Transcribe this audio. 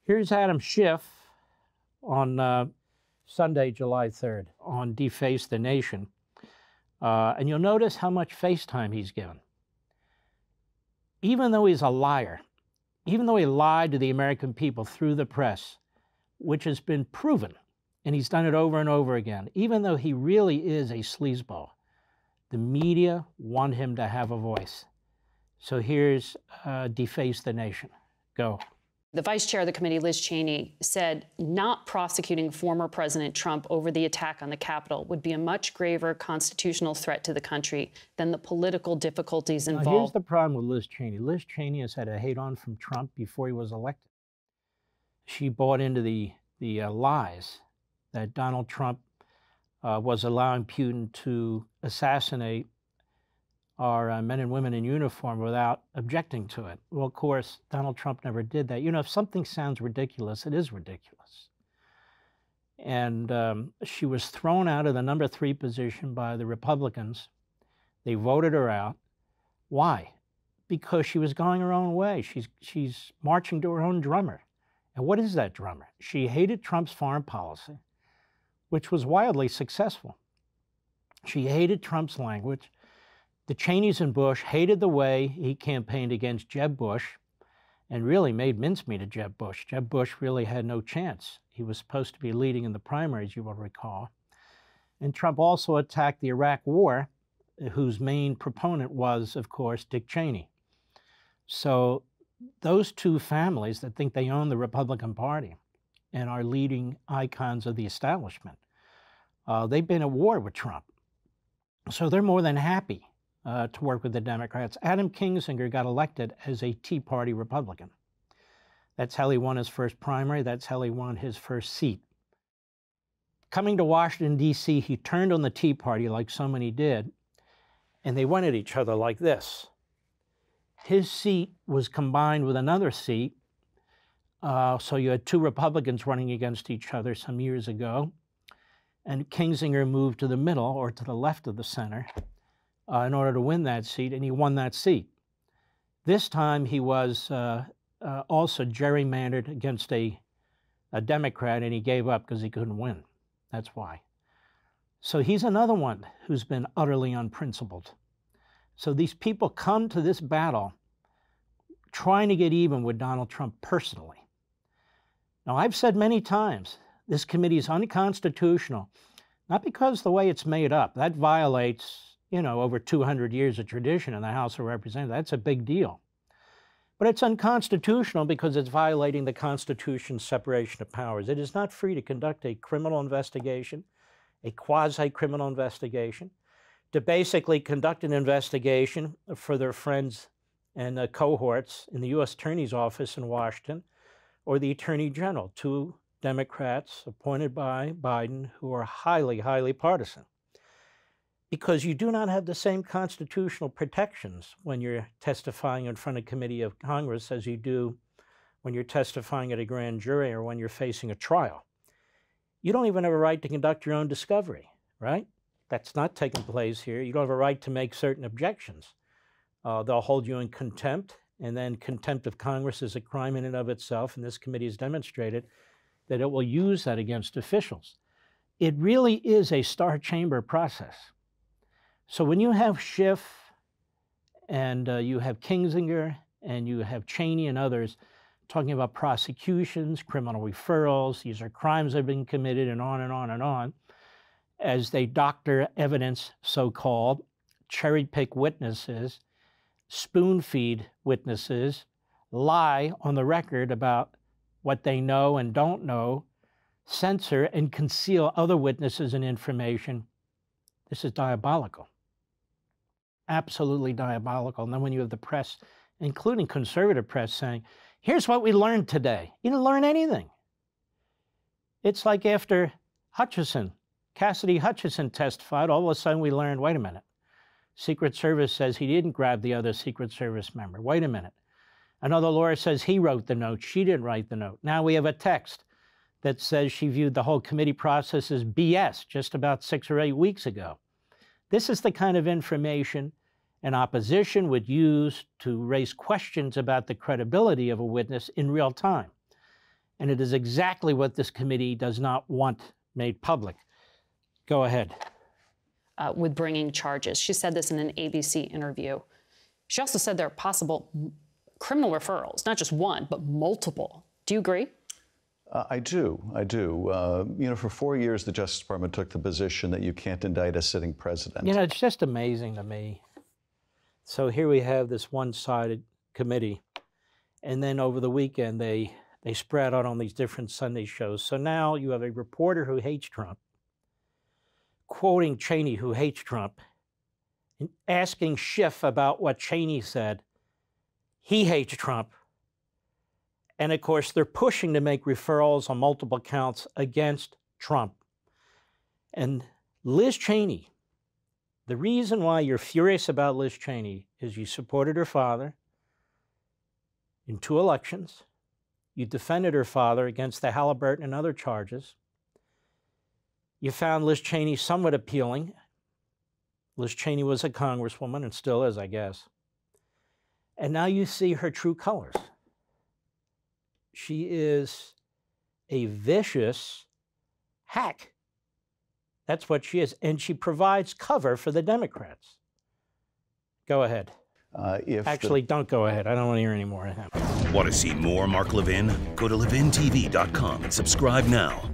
Here's Adam Schiff on Sunday, July 3rd, on Deface the Nation. And you'll notice how much FaceTime he's given. Even though he's a liar, even though he lied to the American people through the press, which has been proven, and he's done it over and over again, even though he really is a sleazeball, the media want him to have a voice. So here's Deface the Nation. Go. The vice chair of the committee, Liz Cheney, said not prosecuting former President Trump over the attack on the Capitol would be a much graver constitutional threat to the country than the political difficulties involved. Now, here's the problem with Liz Cheney. Liz Cheney has had a hate-on from Trump before he was elected. She bought into the lies that Donald Trump was allowing Putin to assassinate our men and women in uniform without objecting to it. Well, of course, Donald Trump never did that. You know, if something sounds ridiculous, it is ridiculous. And she was thrown out of the number 3 position by the Republicans. They voted her out. Why? Because she was going her own way. She's marching to her own drummer. And what is that drummer? She hated Trump's foreign policy, which was wildly successful. She hated Trump's language. The Cheneys and Bush hated the way he campaigned against Jeb Bush and really made mincemeat of Jeb Bush. Jeb Bush really had no chance. He was supposed to be leading in the primaries, you will recall. And Trump also attacked the Iraq War, whose main proponent was, of course, Dick Cheney. So those two families that think they own the Republican Party and are leading icons of the establishment, they've been at war with Trump. So they're more than happy to work with the Democrats. Adam Kinzinger got elected as a Tea Party Republican. That's how he won his first primary. That's how he won his first seat. Coming to Washington, D.C., he turned on the Tea Party like so many did, and they went at each other like this. His seat was combined with another seat, so you had 2 Republicans running against each other some years ago, and Kinzinger moved to the middle or to the left of the center in order to win that seat, and he won that seat. This time he was also gerrymandered against a Democrat, and he gave up because he couldn't win. That's why. So he's another one who's been utterly unprincipled. So these people come to this battle trying to get even with Donald Trump personally. Now, I've said many times, this committee is unconstitutional, not because the way it's made up. That violates, you know, over 200 years of tradition in the House of Representatives. That's a big deal. But it's unconstitutional because it's violating the Constitution's separation of powers. It is not free to conduct a criminal investigation, a quasi-criminal investigation, to basically conduct an investigation for their friends and cohorts in the U.S. Attorney's Office in Washington or the Attorney General, 2 Democrats appointed by Biden who are highly, highly partisan. Because you do not have the same constitutional protections when you're testifying in front of a committee of Congress as you do when you're testifying at a grand jury or when you're facing a trial. You don't even have a right to conduct your own discovery, right? That's not taking place here. You don't have a right to make certain objections. They'll hold you in contempt, and then contempt of Congress is a crime in and of itself, and this committee has demonstrated that it will use that against officials. It really is a star chamber process. So when you have Schiff and you have Kinzinger and you have Cheney and others talking about prosecutions, criminal referrals, these are crimes that have been committed, and on and on and on, as they doctor evidence, so-called, cherry-pick witnesses, spoon-feed witnesses, lie on the record about what they know and don't know, censor and conceal other witnesses and information. This is diabolical. Absolutely diabolical. And then when you have the press, including conservative press, saying, here's what we learned today. You didn't learn anything. It's like after Cassidy Hutchinson testified, all of a sudden we learned, wait a minute. Secret Service says he didn't grab the other Secret Service member. Wait a minute. Another lawyer says he wrote the note. She didn't write the note. Now we have a text that says she viewed the whole committee process as BS just about 6 or 8 weeks ago. This is the kind of information an opposition would use to raise questions about the credibility of a witness in real time. And it is exactly what this committee does not want made public. Go ahead. With bringing charges. She said this in an ABC interview. She also said there are possible criminal referrals, not just one, but multiple. Do you agree? I do. You know, for 4 years, the Justice Department took the position that you can't indict a sitting president. You know, it's just amazing to me. So here we have this one-sided committee, and then over the weekend, they spread out on these different Sunday shows. So now you have a reporter who hates Trump, quoting Cheney, who hates Trump, and asking Schiff about what Cheney said. He hates Trump. And of course, they're pushing to make referrals on multiple counts against Trump. And Liz Cheney, the reason why you're furious about Liz Cheney is you supported her father in 2 elections. You defended her father against the Halliburton and other charges. You found Liz Cheney somewhat appealing. Liz Cheney was a congresswoman and still is, I guess. And now you see her true colors. She is a vicious hack. That's what she is. And she provides cover for the Democrats. Go ahead. Actually, don't go ahead. I don't want to hear any more of him. Want to see more Mark Levin? Go to LevinTV.com and subscribe now.